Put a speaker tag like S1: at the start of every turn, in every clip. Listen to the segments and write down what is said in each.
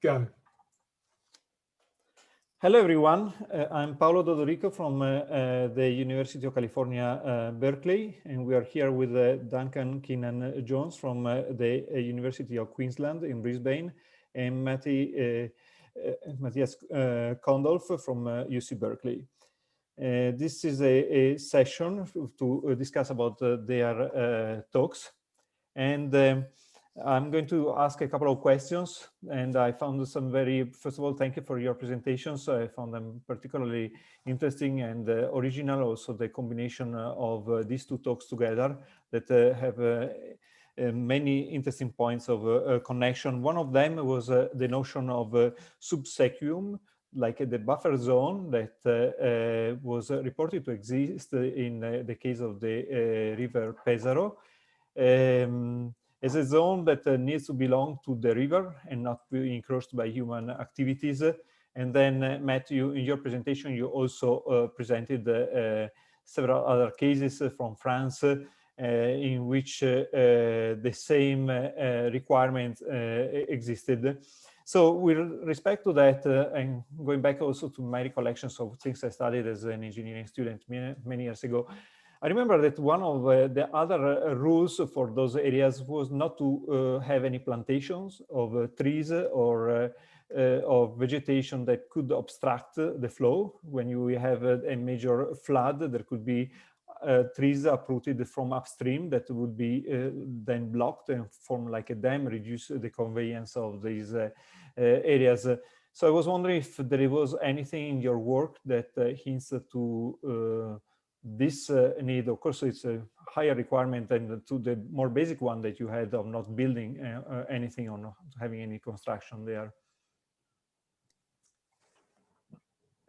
S1: go.
S2: Hello, everyone. I'm Paolo D'Odorico from the University of California, Berkeley, and we are here with Duncan Keenan-Jones from the University of Queensland in Brisbane, and Matthias Kondolf from UC Berkeley. This is a session to discuss about their talks, and I'm going to ask a couple of questions, and I found some first of all, thank you for your presentations. I found them particularly interesting and original, also the combination of these two talks together that have many interesting points of connection. One of them was the notion of subsequium, like the buffer zone that was reported to exist in the case of the river Pesaro. As a zone that needs to belong to the river and not be encroached by human activities. And then, Matt, in your presentation, you also presented several other cases from France in which the same requirement existed. So with respect to that, and going back also to my recollections of things I studied as an engineering student many years ago, I remember that one of the other rules for those areas was not to have any plantations of trees or of vegetation that could obstruct the flow. When you have a major flood, there could be trees uprooted from upstream that would be then blocked and form like a dam, reduce the conveyance of these areas. So I was wondering if there was anything in your work that hints to this need. Of course, it's a higher requirement than to the more basic one that you had of not building anything or not having any construction there.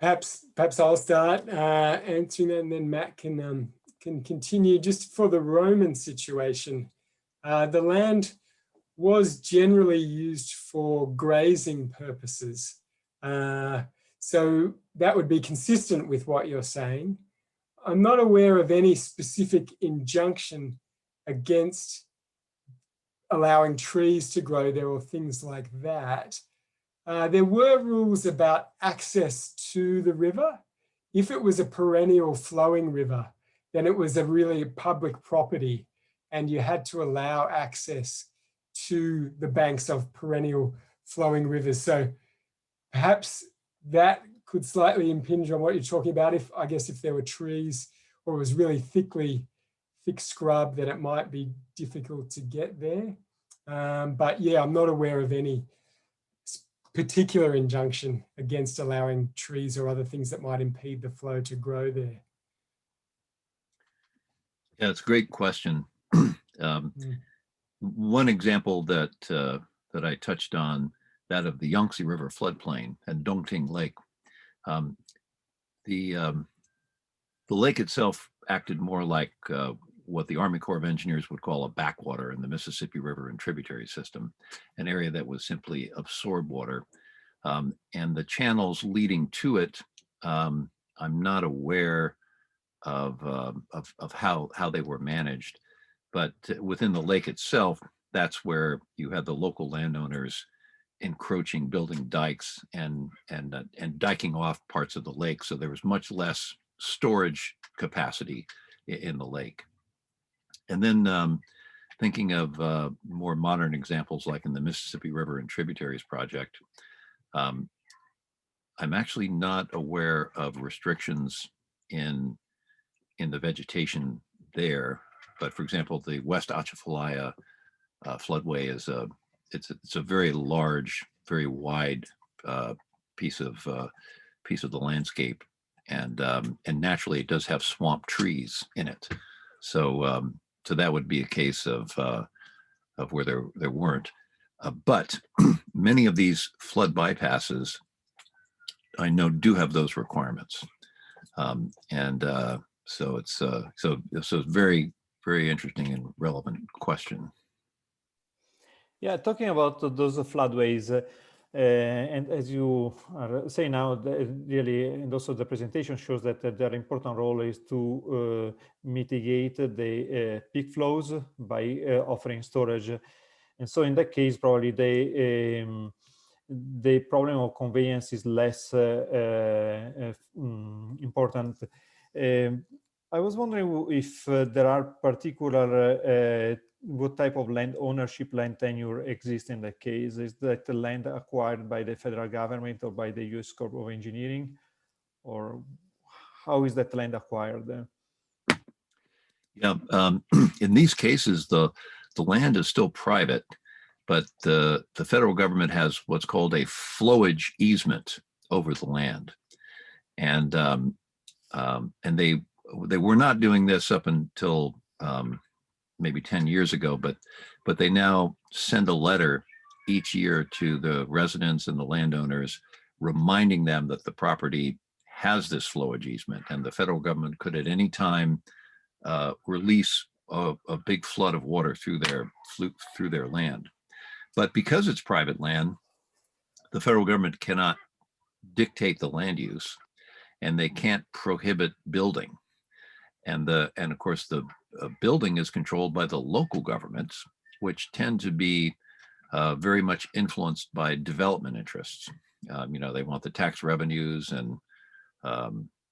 S1: Perhaps I'll start answering that, and then Matt can continue. Just for the Roman situation, the land was generally used for grazing purposes. So that would be consistent with what you're saying. I'm not aware of any specific injunction against allowing trees to grow there or things like that. There were rules about access to the river. If it was a perennial flowing river, then it was a really public property and you had to allow access to the banks of perennial flowing rivers. So perhaps that could slightly impinge on what you're talking about. I guess if there were trees or it was really thick scrub, then it might be difficult to get there. But yeah, I'm not aware of any particular injunction against allowing trees or other things that might impede the flow to grow there.
S3: Yeah, it's a great question. One example that I touched on, that of the Yangtze River floodplain and Dongting Lake. The lake itself acted more like what the Army Corps of Engineers would call a backwater in the Mississippi River and tributary system, an area that was simply absorb water. And the channels leading to it, I'm not aware of how they were managed, but within the lake itself, that's where you had the local landowners encroaching, building dikes and diking off parts of the lake. So there was much less storage capacity in the lake. And then thinking of more modern examples like in the Mississippi River and Tributaries Project, I'm actually not aware of restrictions in the vegetation there. But for example, the West Atchafalaya floodway is it's a very large, very wide piece of the landscape, and naturally it does have swamp trees in it. So so that would be a case of where there weren't. But many of these flood bypasses, I know, do have those requirements, so it's very, very interesting and relevant question.
S2: Yeah, talking about those floodways, and as you are saying now, really, and also the presentation shows that their important role is to mitigate the peak flows by offering storage. And so in that case, probably the problem of conveyance is less important. I was wondering if there are particular, what type of land ownership, land tenure exists in that case? Is that the land acquired by the federal government or by the US Corps of Engineering? Or how is that land acquired?
S3: Yeah, in these cases, the land is still private, but the federal government has what's called a flowage easement over the land, and they were not doing this up until maybe 10 years ago, but they now send a letter each year to the residents and the landowners, reminding them that the property has this flowage easement, and the federal government could at any time release a big flood of water through their land. But because it's private land, the federal government cannot dictate the land use, and they can't prohibit building. And of course the building is controlled by the local governments, which tend to be very much influenced by development interests. They want the tax revenues, and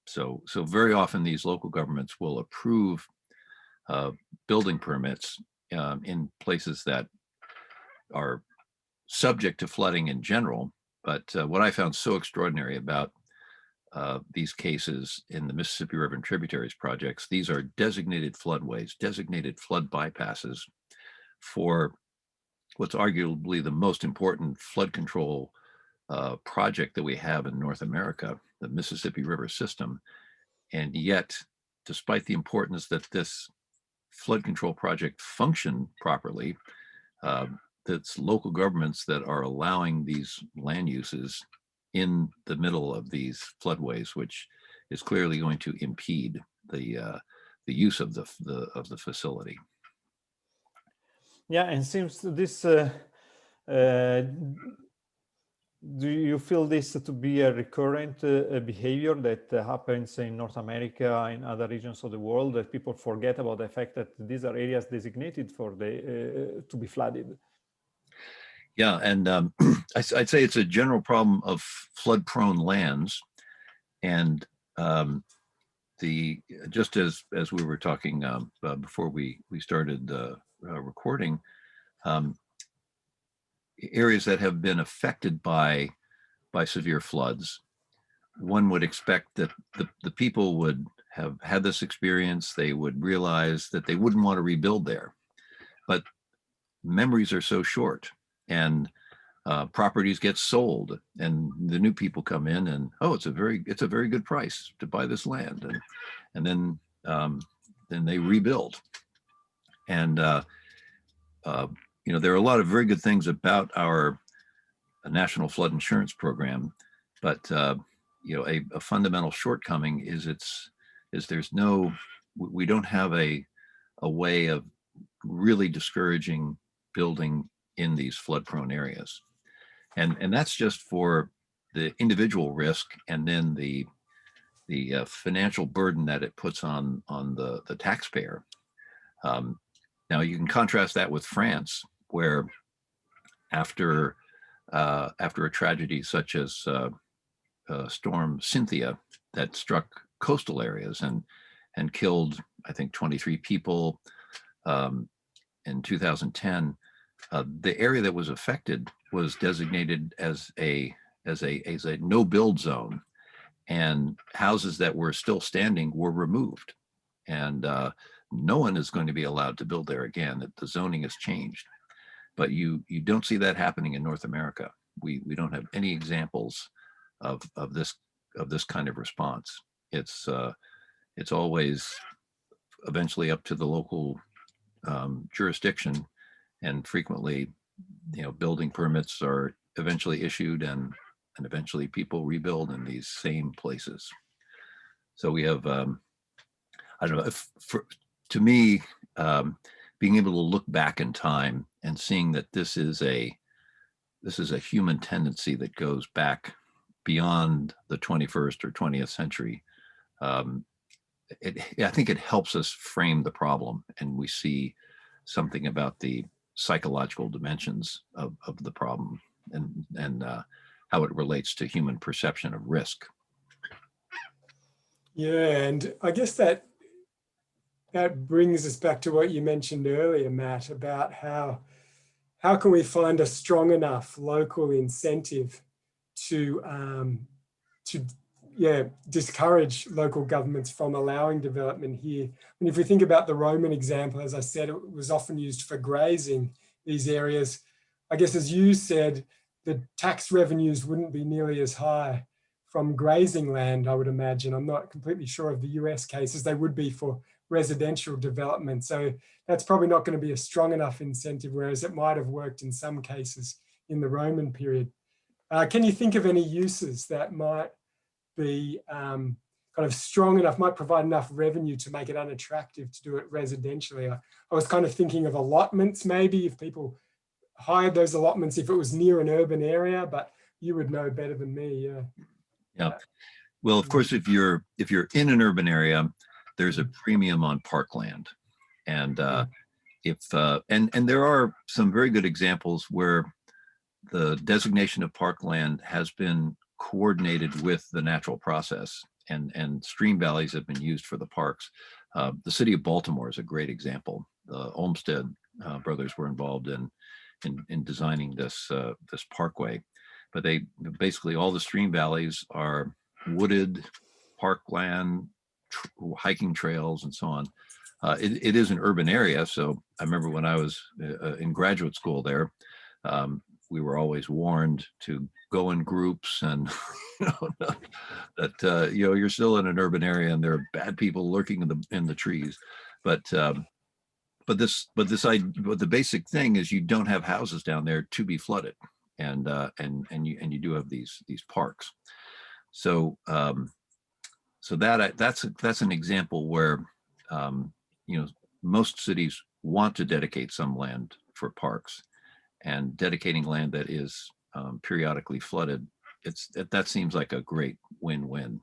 S3: so very often these local governments will approve building permits in places that are subject to flooding in general. But what I found so extraordinary about these cases in the Mississippi River and tributaries projects, these are designated floodways, designated flood bypasses for what's arguably the most important flood control project that we have in North America, the Mississippi River system. And yet, despite the importance that this flood control project function properly, that's local governments that are allowing these land uses in the middle of these floodways, which is clearly going to impede the use of the facility.
S2: Yeah, and seems this. Do you feel this to be a recurrent behavior that happens in North America and other regions of the world, that people forget about the fact that these are areas designated for to be flooded?
S3: Yeah, and I'd say it's a general problem of flood-prone lands, and just as we were talking before we started recording, areas that have been affected by severe floods, one would expect that the people would have had this experience. They would realize that they wouldn't want to rebuild there, but memories are so short, and properties get sold, and the new people come in, and it's a very good price to buy this land, and then they rebuild. And there are a lot of very good things about our National Flood Insurance Program, but a fundamental shortcoming is we don't have a way of really discouraging building in these flood-prone areas, and that's just for the individual risk, and then the financial burden that it puts on the taxpayer. Now you can contrast that with France, where after a tragedy such as Storm Cynthia that struck coastal areas and killed, I think, 23 people in 2010, the area that was affected was designated as a no build zone, and houses that were still standing were removed, and no one is going to be allowed to build there again. The zoning has changed. But you don't see that happening in North America. We don't have any examples of this kind of response. It's always eventually up to the local jurisdiction, and frequently, building permits are eventually issued, and eventually people rebuild in these same places. So we have I don't know, to me, being able to look back in time and seeing that this is a human tendency that goes back beyond the 21st or 20th century, I think it helps us frame the problem, and we see something about the psychological dimensions of the problem, and how it relates to human perception of risk.
S1: Yeah, and I guess that brings us back to what you mentioned earlier, Matt, about how can we find a strong enough local incentive to discourage local governments from allowing development here. And if we think about the Roman example, as I said, it was often used for grazing these areas. I guess, as you said, the tax revenues wouldn't be nearly as high from grazing land, I would imagine. I'm not completely sure of the US cases. They would be for residential development. So that's probably not going to be a strong enough incentive, whereas it might have worked in some cases in the Roman period. Can you think of any uses that might be kind of strong enough, might provide enough revenue to make it unattractive to do it residentially? I was kind of thinking of allotments, maybe, if people hired those allotments, if it was near an urban area, but you would know better than me.
S3: Yeah. Well, of course, if you're in an urban area, there's a premium on parkland, and and there are some very good examples where the designation of parkland has been coordinated with the natural process, and stream valleys have been used for the parks. The city of Baltimore is a great example. The Olmsted brothers were involved in designing this parkway, but they basically, all the stream valleys are wooded parkland, hiking trails, and so on. It is an urban area, so I remember when I was in graduate school there, we were always warned to go in groups, and that you're still in an urban area and there are bad people lurking in the trees. But the basic thing is you don't have houses down there to be flooded, and you do have these parks. So that's an example where most cities want to dedicate some land for parks, and dedicating land that is periodically flooded, that seems like a great win-win.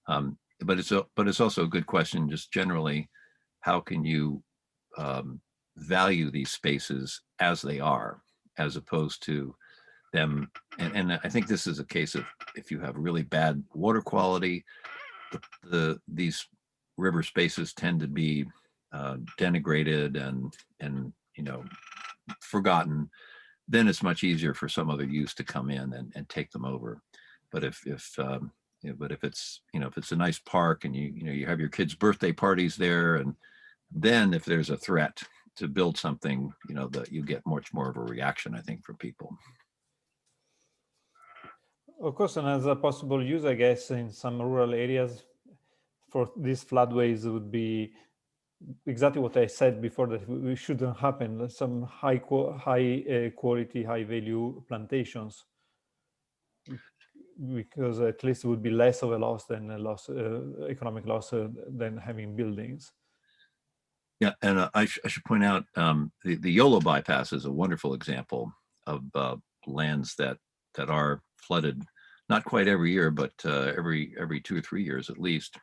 S3: But it's also a good question, just generally, how can you value these spaces as they are, as opposed to them, and I think this is a case of, if you have really bad water quality, these river spaces tend to be denigrated and forgotten. Then it's much easier for some other use to come in and take them over. But if it's a nice park, and you have your kids' birthday parties there, and then if there's a threat to build something, that you get much more of a reaction, I think, from people.
S2: Of course, another possible use, I guess, in some rural areas for these floodways would be exactly what I said before, that we shouldn't happen. Some high quality, high value plantations, because at least it would be less of a loss than economic loss than having buildings.
S3: Yeah, and I should point out the Yolo Bypass is a wonderful example of lands that are flooded, not quite every year, but every 2 or 3 years at least.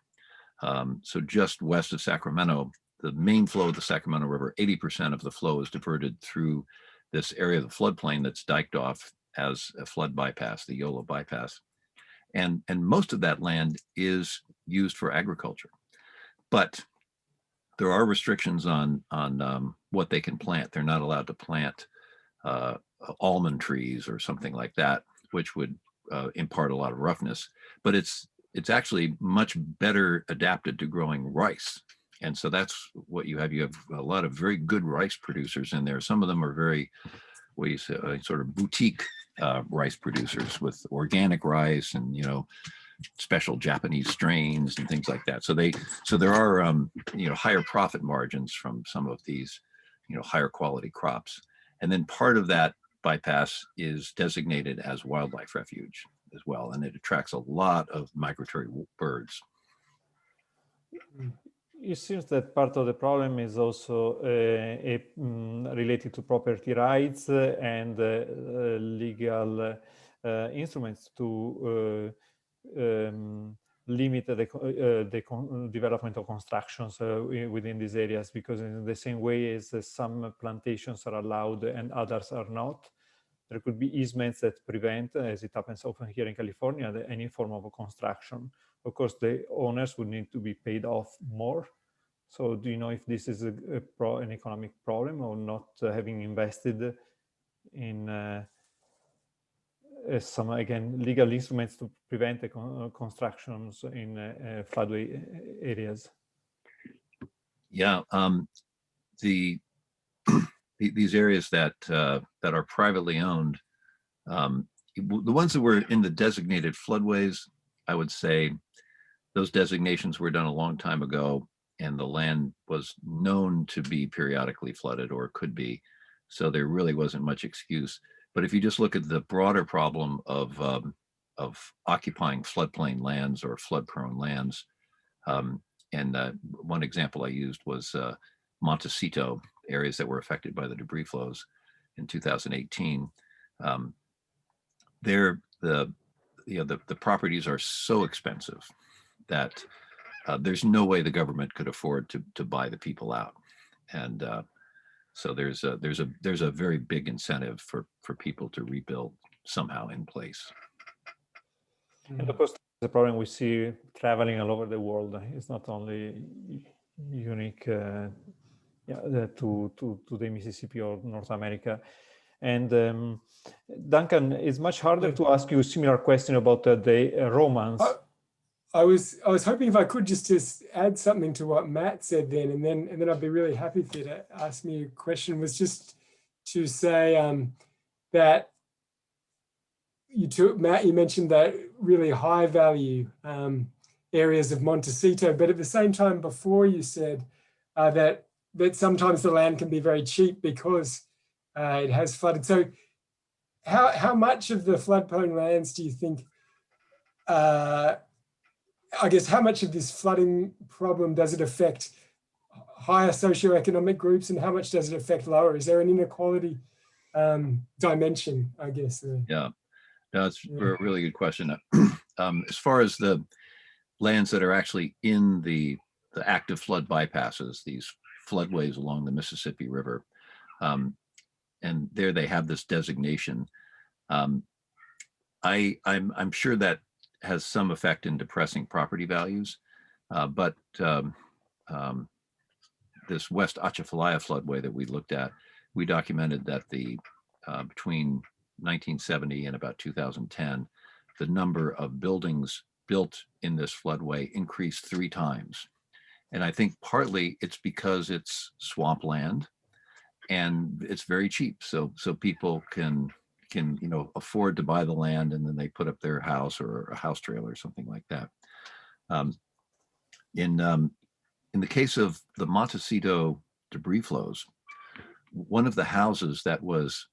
S3: So just west of Sacramento, the main flow of the Sacramento River, 80% of the flow is diverted through this area of the floodplain that's diked off as a flood bypass, the Yolo Bypass. And most of that land is used for agriculture. But there are restrictions on what they can plant. They're not allowed to plant almond trees or something like that, which would impart a lot of roughness. But it's actually much better adapted to growing rice. And so that's what you have. You have a lot of very good rice producers in there. Some of them are very, what do you say, sort of boutique rice producers with organic rice and, special Japanese strains and things like that. So there are, higher profit margins from some of these, higher quality crops. And then part of that bypass is designated as wildlife refuge as well, and it attracts a lot of migratory birds.
S2: It seems that part of the problem is also related to property rights and legal instruments to limit the development of constructions within these areas, because in the same way as some plantations are allowed and others are not, there could be easements that prevent, as it happens often here in California, any form of a construction. Of course, the owners would need to be paid off more. So do you know if this is an economic problem or not, having invested in some, again, legal instruments to prevent the constructions in floodway areas?
S3: Yeah, these areas that are privately owned, the ones that were in the designated floodways, I would say those designations were done a long time ago, and the land was known to be periodically flooded, or could be, so there really wasn't much excuse. But if you just look at the broader problem of occupying floodplain lands or flood-prone lands, and one example I used was Montecito, areas that were affected by the debris flows in 2018. The properties are so expensive that there's no way the government could afford to buy the people out, and so there's a very big incentive for people to rebuild somehow in place.
S2: And of course, the problem we see traveling all over the world. It's not only unique to the Mississippi or North America. And Duncan, it's much harder to ask you a similar question about the Romans.
S1: I was hoping if I could just add something to what Matt said then, and then I'd be really happy for you to ask me a question. Was just to say that Matt, you mentioned that really high value areas of Montecito, but at the same time before you said that sometimes the land can be very cheap because it has flooded. So how much of the floodprone lands do you think, I guess, how much of this flooding problem does it affect higher socioeconomic groups, and how much does it affect lower? Is there an inequality dimension, I guess?
S3: Yeah, no, it's a really good question. As far as the lands that are actually in the active flood bypasses, these floodways along the Mississippi River, and there they have this designation. I'm sure that has some effect in depressing property values, but this West Atchafalaya floodway that we looked at, we documented that between 1970 and about 2010, the number of buildings built in this floodway increased 3 times. And I think partly it's because it's swampland and it's very cheap. So people can afford to buy the land, and then they put up their house or a house trailer or something like that. In the case of the Montecito debris flows, one of the houses that was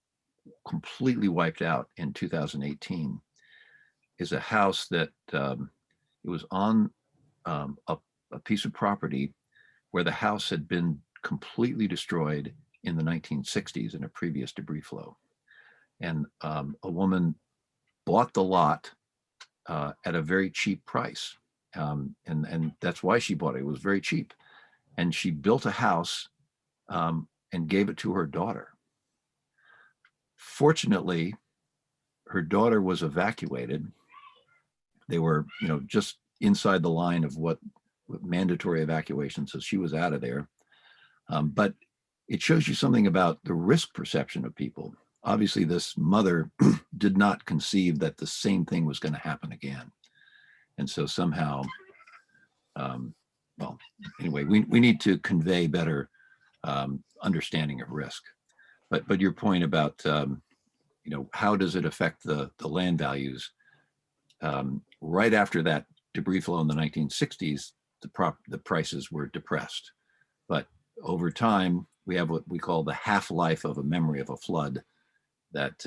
S3: completely wiped out in 2018 is a house that it was on a piece of property where the house had been completely destroyed in the 1960s in a previous debris flow. And a woman bought the lot at a very cheap price. And that's why she bought it. It was very cheap. And she built a house and gave it to her daughter. Fortunately, her daughter was evacuated. They were, just inside the line of what mandatory evacuation, so she was out of there. But it shows you something about the risk perception of people. Obviously, this mother did not conceive that the same thing was going to happen again. And so somehow, well, anyway, we need to convey better understanding of risk. But your point about, how does it affect the land values? Right after that debris flow in the 1960s, the prices were depressed. But over time, we have what we call the half-life of a memory of a flood, that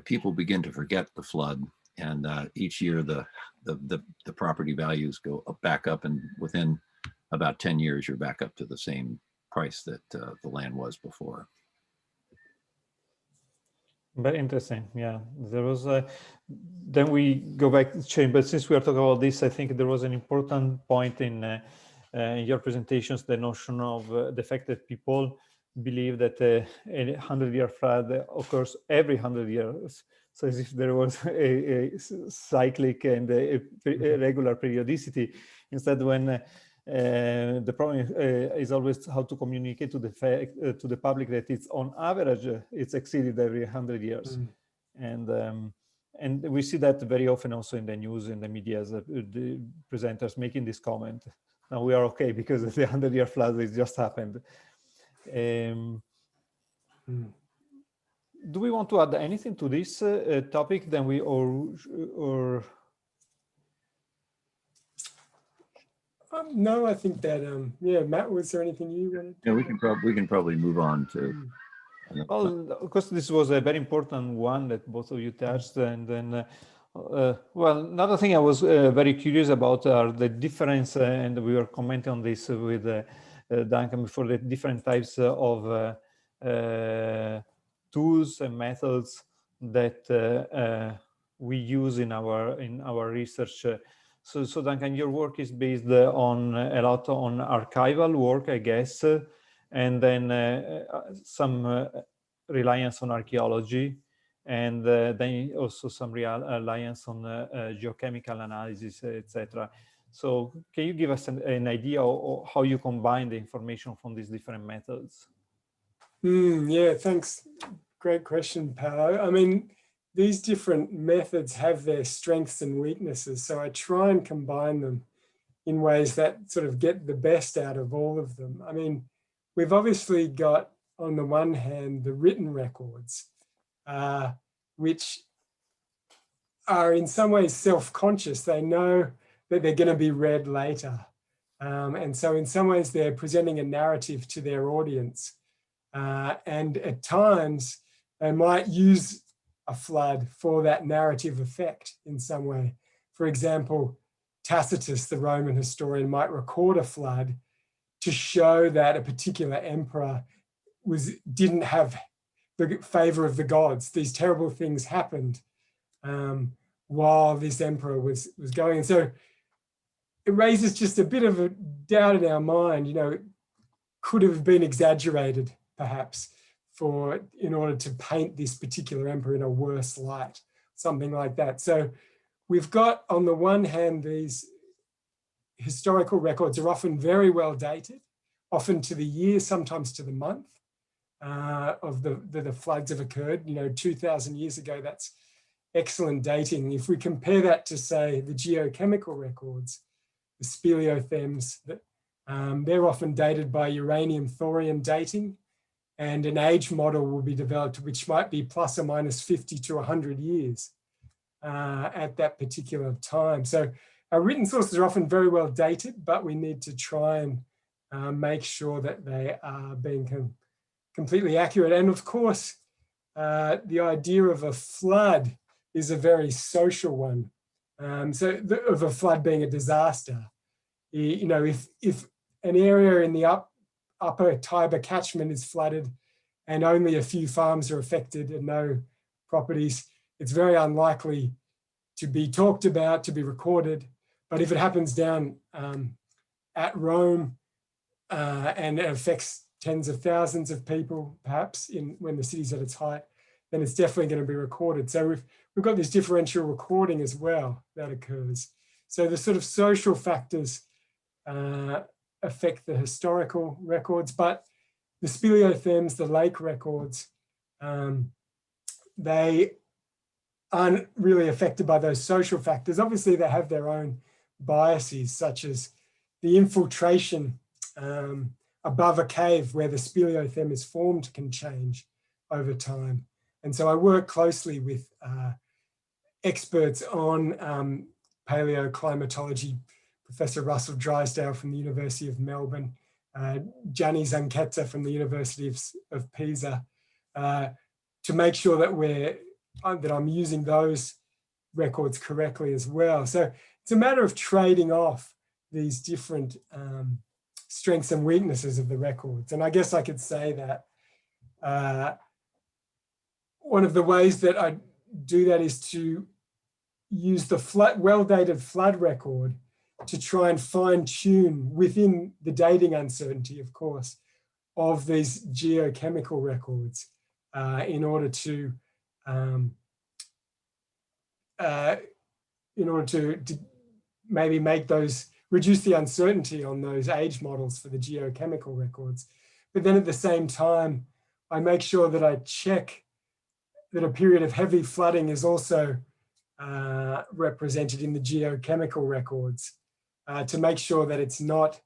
S3: people begin to forget the flood, and each year the property values go back up, and within about 10 years you're back up to the same price that the land was before.
S2: Very interesting. Yeah, there was then we go back to change, but since we are talking about this, I think there was an important point in your presentations, the notion of the fact that people believe that a 100-year flood occurs every 100 years. So as if there was a cyclic and a regular periodicity. Instead, when the problem is always how to communicate to the public that it's on average, it's exceeded every 100 years. And we see that very often also in the news, in the media, the presenters making this comment. Now we are okay because the 100-year flood has just happened. Do we want to add anything to this topic? Then we or
S1: no, I think that yeah, Matt, was there anything you wanted?
S3: Yeah, we can probably move on to.
S2: Well, of course, this was a very important one that both of you touched, and then. Well, another thing I was very curious about are the difference, and we were commenting on this with Duncan before, the different types of tools and methods that we use in our research. So Duncan, your work is based on a lot on archival work, I guess, and then some reliance on archaeology, and then also some reliance on geochemical analysis, etc. So can you give us an idea of how you combine the information from these different methods?
S1: Yeah, thanks. Great question, Paolo. I mean, these different methods have their strengths and weaknesses, so I try and combine them in ways that sort of get the best out of all of them. I mean, we've obviously got, on the one hand, the written records, which are in some ways self-conscious. They know that they're going to be read later. And so in some ways, they're presenting a narrative to their audience. And at times, they might use a flood for that narrative effect in some way. For example, Tacitus, the Roman historian, might record a flood to show that a particular emperor didn't have the favor of the gods. These terrible things happened while this emperor was going. And so it raises just a bit of a doubt in our mind, you know, it could have been exaggerated perhaps in order to paint this particular emperor in a worse light, something like that. So we've got, on the one hand, these historical records are often very well dated, often to the year, sometimes to the month of the floods have occurred. You know, 2,000 years ago, that's excellent dating. If we compare that to, say, the geochemical records, the speleothems, they're often dated by uranium-thorium dating, and an age model will be developed which might be plus or minus 50 to 100 years at that particular time. So our written sources are often very well dated, but we need to try and make sure that they are being completely accurate. And of course, the idea of a flood is a very social one. Of a flood being a disaster. You know, if an area in the upper Tiber catchment is flooded and only a few farms are affected and no properties, it's very unlikely to be talked about, to be recorded. But if it happens down at Rome and it affects tens of thousands of people, perhaps when the city's at its height, then it's definitely going to be recorded. So we've got this differential recording as well that occurs. So the sort of social factors affect the historical records, but the speleothems, the lake records, they aren't really affected by those social factors. Obviously, they have their own biases, such as the infiltration above a cave where the speleothem is formed can change over time. And so I work closely with experts on paleoclimatology, Professor Russell Drysdale from the University of Melbourne, Gianni Zanchetta from the University of Pisa, to make sure that I'm using those records correctly as well. So it's a matter of trading off these different strengths and weaknesses of the records. And I guess I could say that one of the ways that I do that is to use the well-dated flood record to try and fine-tune within the dating uncertainty, of course, of these geochemical records in order to maybe make those, reduce the uncertainty on those age models for the geochemical records. But then at the same time, I make sure that I check that a period of heavy flooding is also represented in the geochemical records to make sure that it's not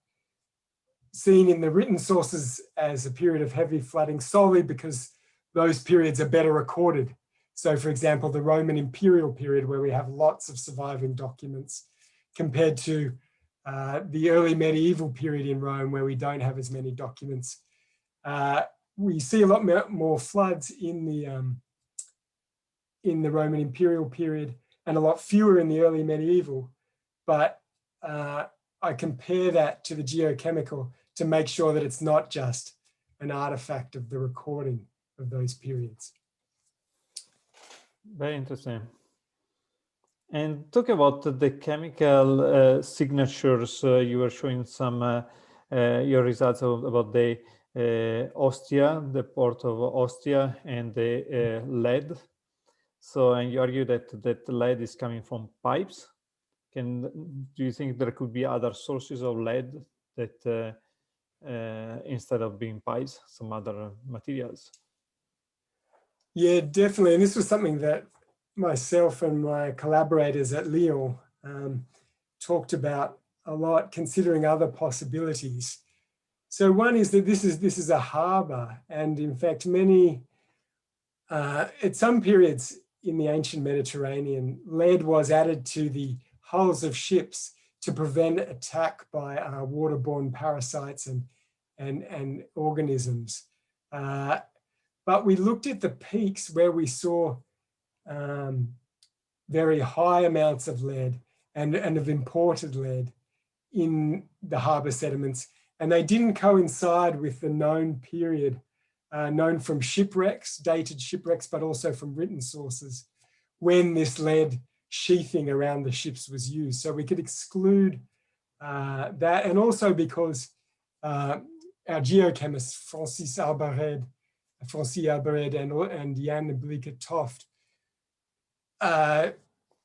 S1: seen in the written sources as a period of heavy flooding solely because those periods are better recorded. So for example, the Roman imperial period where we have lots of surviving documents compared to the early medieval period in Rome where we don't have as many documents. We see a lot more floods in the Roman imperial period and a lot fewer in the early medieval, but I compare that to the geochemical to make sure that it's not just an artifact of the recording of those periods.
S2: Very interesting. And talk about the chemical signatures. You were showing some your results about the Ostia, the port of Ostia, and the lead. So, and you argue that lead is coming from pipes. Do you think there could be other sources of lead that instead of being pipes, some other materials?
S1: Yeah, definitely. And this was something that myself and my collaborators at Lyon talked about a lot, considering other possibilities. So one is that this is a harbor, and in fact, at some periods in the ancient Mediterranean, lead was added to the hulls of ships to prevent attack by waterborne parasites and organisms. But we looked at the peaks where we saw very high amounts of lead and of imported lead in the harbor sediments, and they didn't coincide with the known period, known from shipwrecks, dated shipwrecks, but also from written sources, when this lead sheathing around the ships was used. So we could exclude that, and also because our geochemists, Francis Arbared and Jan Bleeker Toft,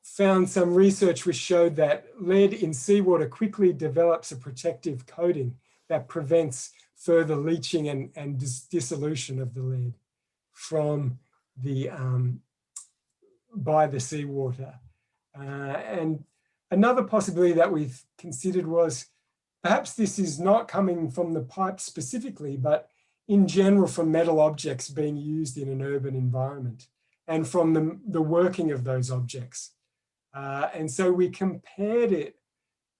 S1: found some research which showed that lead in seawater quickly develops a protective coating that prevents further leaching and dissolution of the lead from by the seawater. And another possibility that we've considered was perhaps this is not coming from the pipe specifically, but in general from metal objects being used in an urban environment and from the working of those objects. And so we compared it.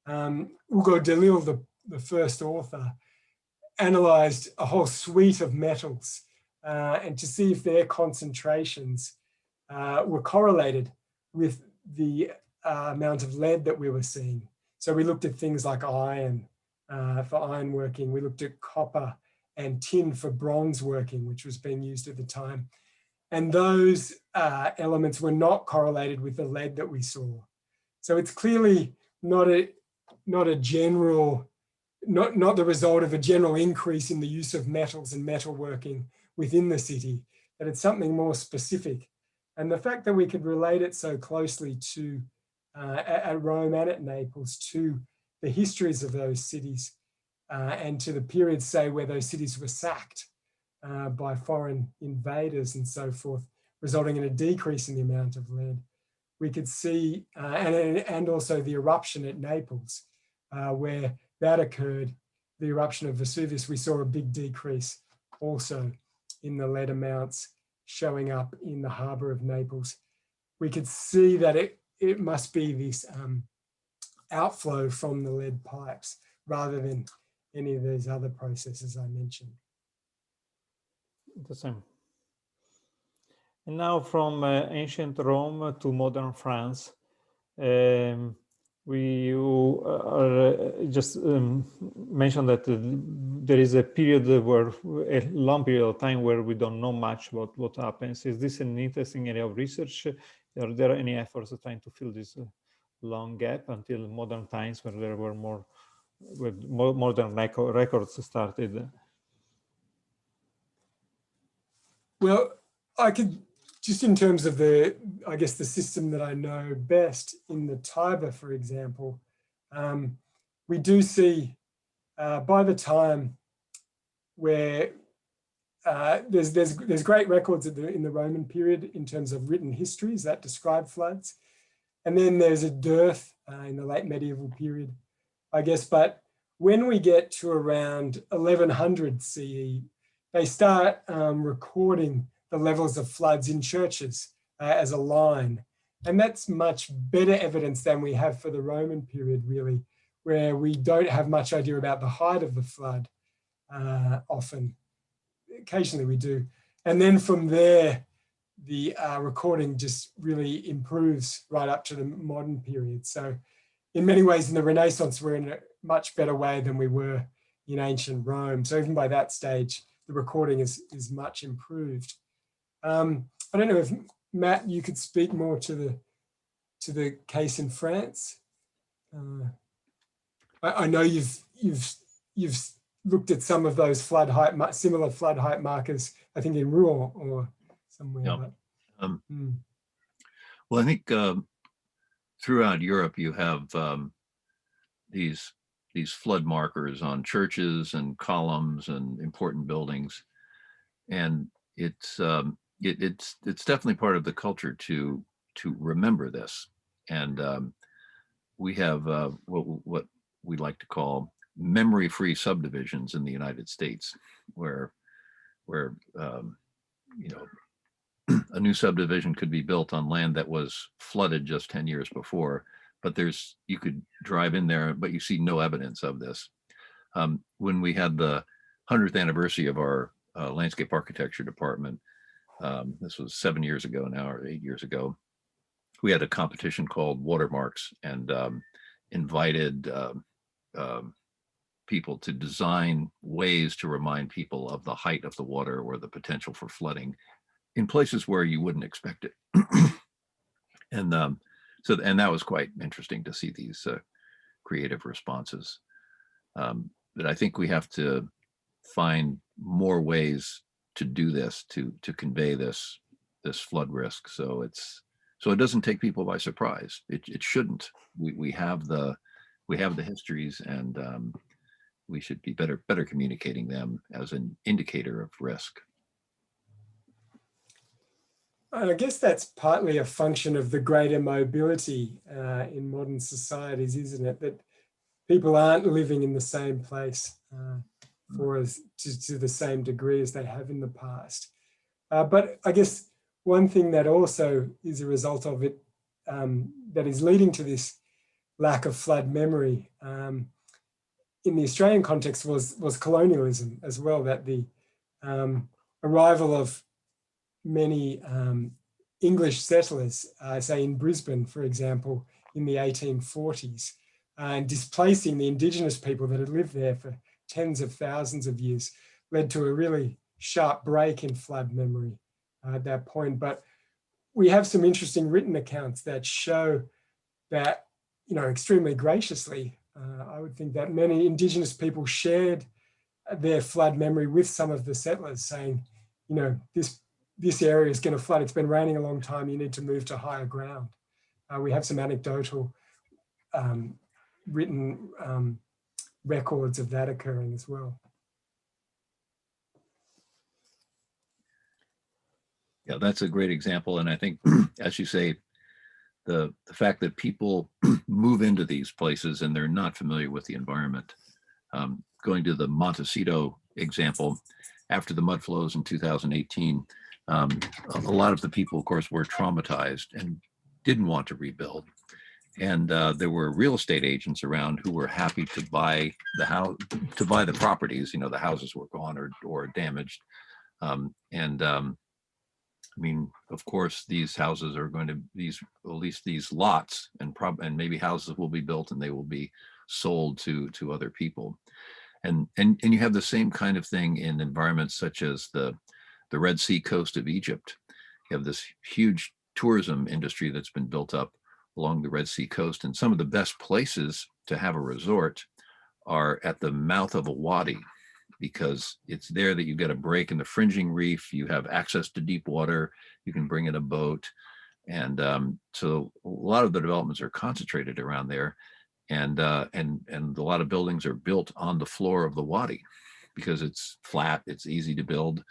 S1: Hugo Delisle, the first author, analyzed a whole suite of metals and to see if their concentrations were correlated with the amount of lead that we were seeing. So we looked at things like iron for iron working. We looked at copper and tin for bronze working, which was being used at the time. And those elements were not correlated with the lead that we saw. So it's clearly not a general, not the result of a general increase in the use of metals and metalworking within the city, but it's something more specific. And the fact that we could relate it so closely to, at Rome and at Naples, to the histories of those cities and to the periods, say, where those cities were sacked by foreign invaders and so forth, resulting in a decrease in the amount of lead. We could see, and also the eruption at Naples, where that occurred, the eruption of Vesuvius, we saw a big decrease also in the lead amounts showing up in the harbor of Naples. We could see that it must be this outflow from the lead pipes rather than any of these other processes I mentioned.
S2: Interesting. And now from ancient Rome to modern France, we just mentioned that there is a period where, a long period of time where we don't know much about what happens. Is this an interesting area of research? Are there any efforts trying to fill this long gap until modern times when there were more modern records started?
S1: Well, I could, just in terms of the, I guess the system that I know best in the Tiber, for example, we do see by the time where there's great records in the Roman period in terms of written histories that describe floods. And then there's a dearth in the late medieval period, I guess. But when we get to around 1100 CE, they start recording the levels of floods in churches as a line. And that's much better evidence than we have for the Roman period, really, where we don't have much idea about the height of the flood often. Occasionally we do. And then from there, the recording just really improves right up to the modern period. So in many ways in the Renaissance, we're in a much better way than we were in ancient Rome. So even by that stage, the recording is much improved. I don't know if Matt, you could speak more to the case in France. I know you've looked at some of those flood height, similar flood height markers, I think in Rouen or somewhere.
S3: Yeah.
S1: But,
S3: Well, I think throughout Europe, you have these flood markers on churches and columns and important buildings, and it's definitely part of the culture to remember this. And we have what we like to call memory-free subdivisions in the United States, where you know, a new subdivision could be built on land that was flooded just 10 years before, but you could drive in there, but you see no evidence of this. When we had the 100th anniversary of our landscape architecture department, this was 7 years ago now, or 8 years ago, we had a competition called Watermarks, and invited people to design ways to remind people of the height of the water or the potential for flooding in places where you wouldn't expect it. And that was quite interesting to see these creative responses. But I think we have to find more ways to do this, to convey this flood risk, so it doesn't take people by surprise. It shouldn't. We have the histories, and we should be better communicating them as an indicator of risk.
S1: I guess that's partly a function of the greater mobility in modern societies, isn't it? That people aren't living in the same place to the same degree as they have in the past. But I guess one thing that also is a result of it that is leading to this lack of flood memory in the Australian context was colonialism as well, that the arrival of many English settlers, say in Brisbane, for example, in the 1840s, and displacing the indigenous people that had lived there for tens of thousands of years, led to a really sharp break in flood memory at that point. But we have some interesting written accounts that show that, extremely graciously, I would think that many indigenous people shared their flood memory with some of the settlers, saying, this area is going to flood. It's been raining a long time. You need to move to higher ground. We have some anecdotal written records of that occurring as well.
S3: Yeah, that's a great example. And I think, as you say, the fact that people move into these places and they're not familiar with the environment. Going to the Montecito example, after the mud flows in 2018, a lot of the people, of course, were traumatized and didn't want to rebuild. And there were real estate agents around who were happy to buy the house, to buy the properties. The houses were gone or damaged. I mean, of course, these houses are going to, at least these lots, and maybe houses will be built and they will be sold to other people. And you have the same kind of thing in environments such as the Red Sea coast of Egypt. You have this huge tourism industry that's been built up along the Red Sea coast, and some of the best places to have a resort are at the mouth of a wadi, because it's there that you get a break in the fringing reef. You have access to deep water. You can bring in a boat. And so a lot of the developments are concentrated around there. And a lot of buildings are built on the floor of the wadi because it's flat, it's easy to build.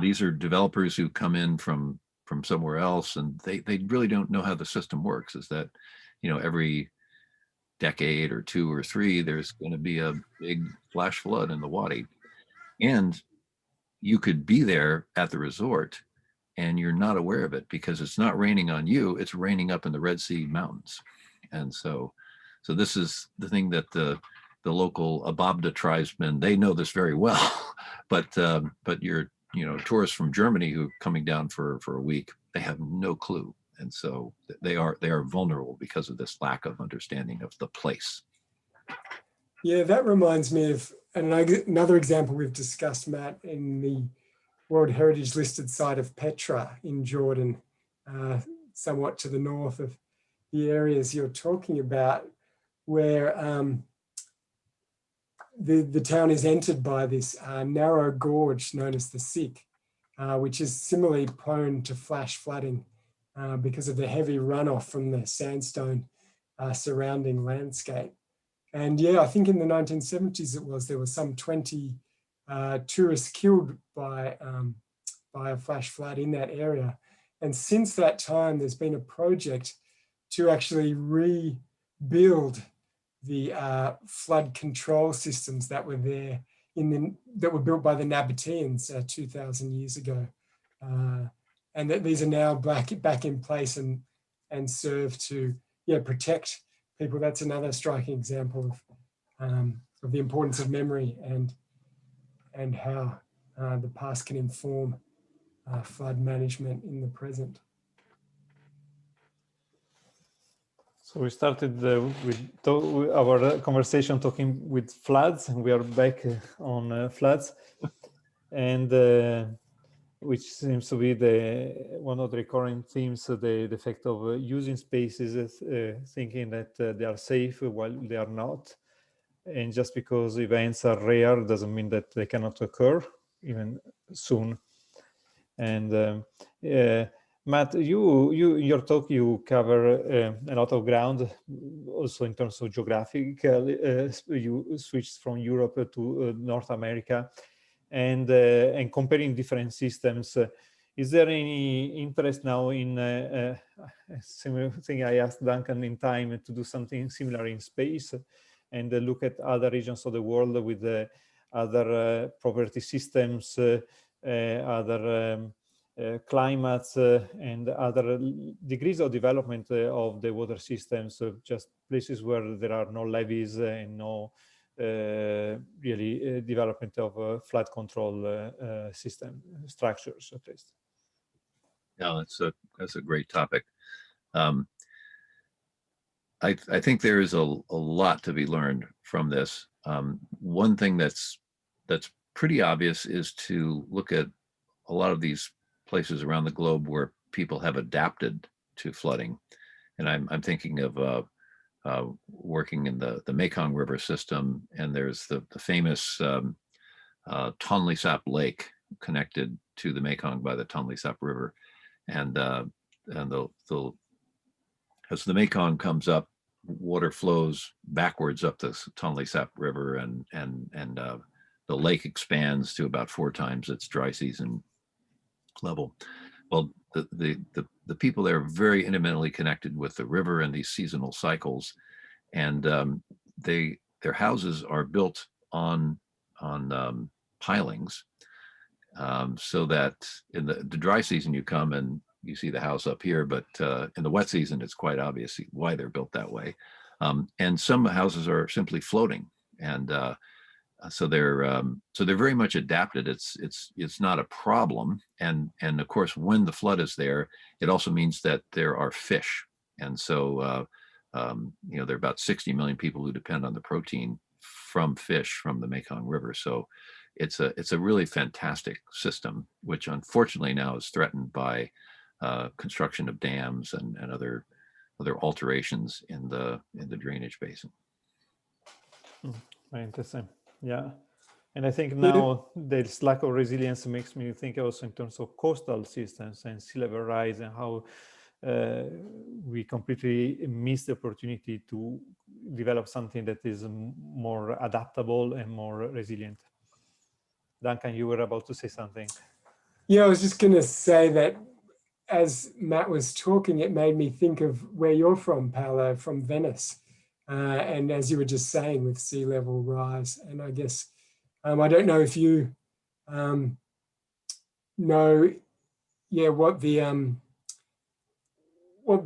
S3: These are developers who come in from somewhere else, and they really don't know how the system works. Is that, every decade or 2 or 3, there's going to be a big flash flood in the wadi. And you could be there at the resort and you're not aware of it because it's not raining on you, it's raining up in the Red Sea mountains. And so this is the thing that the local Ababda tribesmen, they know this very well, but you're, tourists from Germany who are coming down for a week, they have no clue. And so they are vulnerable because of this lack of understanding of the place.
S1: Yeah, that reminds me of another example we've discussed, Matt, in the World Heritage listed site of Petra in Jordan, somewhat to the north of the areas you're talking about, where the town is entered by this narrow gorge known as the Sik, which is similarly prone to flash flooding because of the heavy runoff from the sandstone surrounding landscape. And yeah, I think in the 1970s there were some 20 tourists killed by a flash flood in that area. And since that time, there's been a project to actually rebuild the flood control systems that were there that were built by the Nabateans 2,000 years ago. And that these are now back in place and serve to protect people. That's another striking example of the importance of memory and how the past can inform flood management in the present.
S2: So we started with our conversation talking with floods, and we are back on floods, and which seems to be one of the recurring themes, the effect of using spaces, thinking that they are safe while they are not. And just because events are rare doesn't mean that they cannot occur even soon. And Matt, you in your talk, you cover a lot of ground, also in terms of geographical. You switched from Europe to North America, and comparing different systems. Is there any interest now in a similar thing I asked Duncan in time to do something similar in space and look at other regions of the world with other property systems, other climates, and other degrees of development of the water systems, just places where there are no levees and no really development of flood control system structures, at least.
S3: Yeah, that's a great topic. I think there is a lot to be learned from this. One thing that's pretty obvious is to look at a lot of these places around the globe where people have adapted to flooding, and I'm thinking of working in the Mekong River system, and there's the famous Tonle Sap Lake connected to the Mekong by the Tonle Sap River, and as the Mekong comes up, water flows backwards up the Tonle Sap River, and the lake expands to about 4 times its dry season level. Well, the people there are very intimately connected with the river and these seasonal cycles, and their houses are built on pilings, so that in the dry season you come and you see the house up here, but in the wet season it's quite obvious why they're built that way. And some houses are simply floating, and so they're very much adapted. It's not a problem, and of course when the flood is there, it also means that there are fish, and so there are about 60 million people who depend on the protein from fish from the Mekong River. So it's a really fantastic system, which unfortunately now is threatened by construction of dams and other alterations in the drainage basin.
S2: Very interesting. Yeah. And I think now this lack of resilience makes me think also in terms of coastal systems and sea level rise and how we completely miss the opportunity to develop something that is more adaptable and more resilient. Duncan, you were about to say something.
S1: Yeah, I was just going to say that as Matt was talking, it made me think of where you're from, Paolo, from Venice. And as you were just saying, with sea level rise. And I guess, I don't know if you know, yeah, what the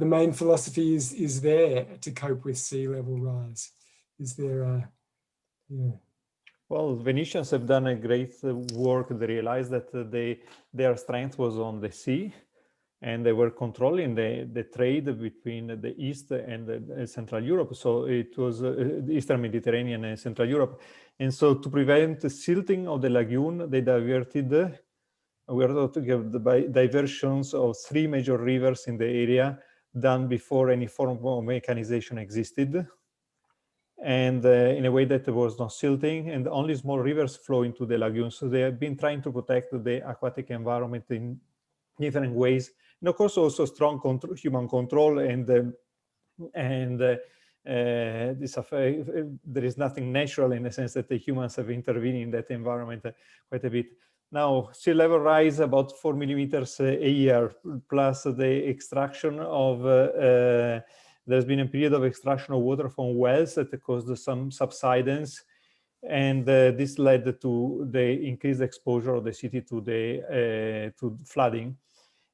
S1: main philosophy is there to cope with sea level rise. Is there yeah.
S2: Well, Venetians have done a great work. They realized that their strength was on the sea, and they were controlling the trade between the East and Central Europe. So it was the Eastern Mediterranean and Central Europe. And so to prevent the silting of the lagoon, they diverted, we are talking about the diversions of 3 major rivers in the area done before any form of mechanization existed. And in a way that there was no silting, and only small rivers flow into the lagoon. So they have been trying to protect the aquatic environment in different ways. And of course, also strong human control there is nothing natural in the sense that the humans have intervened in that environment quite a bit. Now, sea level rise about 4 millimeters a year, plus the extraction of there's been a period of extraction of water from wells that caused some subsidence, and this led to the increased exposure of the city to flooding.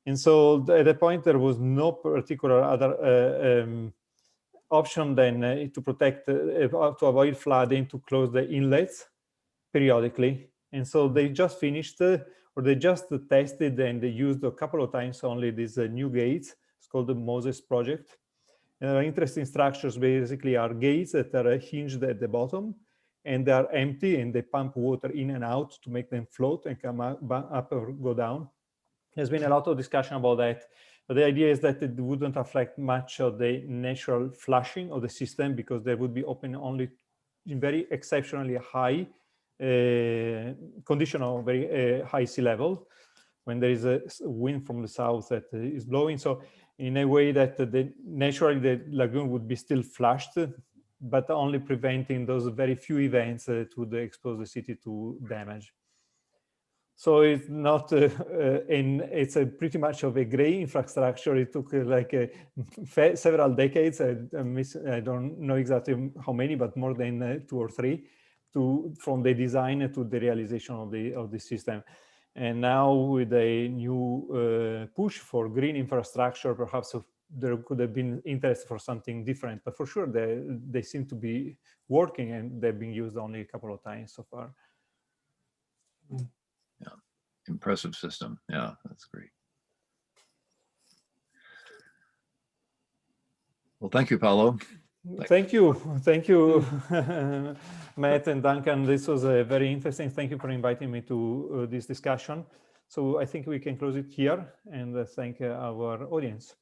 S2: And so at that point, there was no particular other option than to protect, to avoid flooding, to close the inlets periodically. And so they just finished, or they just tested, and they used a couple of times only these new gates. It's called the Moses project. Interesting structures basically are gates that are hinged at the bottom, and they are empty, and they pump water in and out to make them float and come up or go down. There's been a lot of discussion about that, but the idea is that it wouldn't affect much of the natural flushing of the system, because they would be open only in very exceptionally high condition of very high sea level, when there is a wind from the south that is blowing. So in a way that naturally the lagoon would be still flushed, but only preventing those very few events that would expose the city to damage. So it's not, it's a pretty much of a gray infrastructure. It took several decades. I don't know exactly how many, but more than 2 or 3, from the design to the realization of the system. And now with a new push for green infrastructure, perhaps there could have been interest for something different. But for sure, they seem to be working, and they've been used only a couple of times so far.
S3: Yeah, impressive system. Yeah, that's great. Well, thank you, Paolo.
S2: Thank you, Matt and Duncan. This was very interesting. Thank you for inviting me to this discussion. So I think we can close it here, and thank our audience.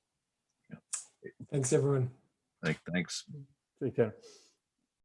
S1: Thanks, everyone.
S3: Thanks.
S2: Take care.